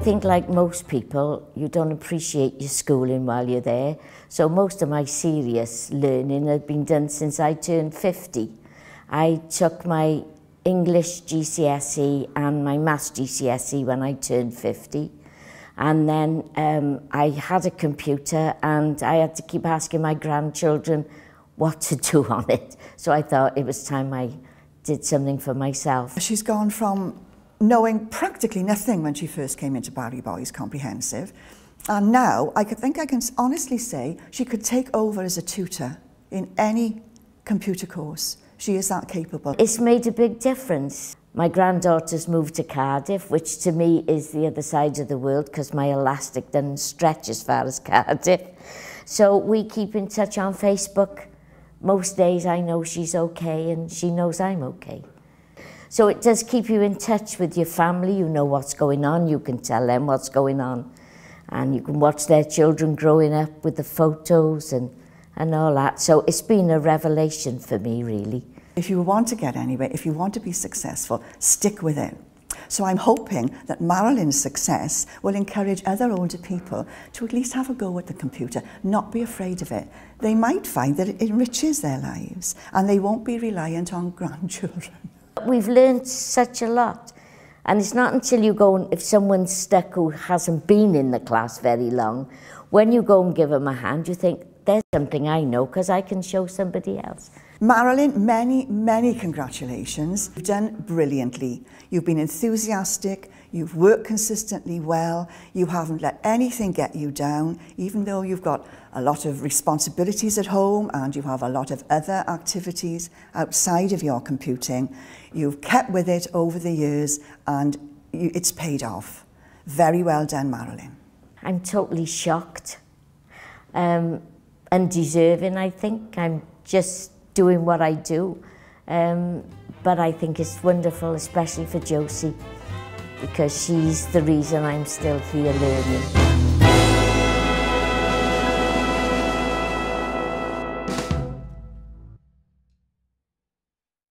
think like most people, you don't appreciate your schooling while you're there. So most of my serious learning had been done since I turned 50. I took my English GCSE and my Maths GCSE when I turned 50. And then I had a computer and I had to keep asking my grandchildren what to do on it. So I thought it was time I did something for myself. She's gone from knowing practically nothing when she first came into Barry Boys Comprehensive, and now I think I can honestly say she could take over as a tutor in any computer course. She is that capable. It's made a big difference. My granddaughter's moved to Cardiff, which to me is the other side of the world because my elastic doesn't stretch as far as Cardiff. So we keep in touch on Facebook. Most days I know she's okay and she knows I'm okay. So it does keep you in touch with your family. You know what's going on, you can tell them what's going on, and you can watch their children growing up with the photos and all that. So it's been a revelation for me, really. If you want to get anywhere, if you want to be successful, stick with it. So I'm hoping that Marilyn's success will encourage other older people to at least have a go at the computer, not be afraid of it. They might find that it enriches their lives and they won't be reliant on grandchildren. We've learned such a lot, and it's not until you go and, if someone's stuck who hasn't been in the class very long, when you go and give them a hand, you think, there's something I know because I can show somebody else. Marilyn, many congratulations. You've done brilliantly. You've been enthusiastic, you've worked consistently well, you haven't let anything get you down, even though you've got a lot of responsibilities at home and you have a lot of other activities outside of your computing. You've kept with it over the years and it's paid off. Very well done, Marilyn. I'm totally shocked. Undeserving, I think. I'm just doing what I do. But I think it's wonderful, especially for Josie, because she's the reason I'm still here learning.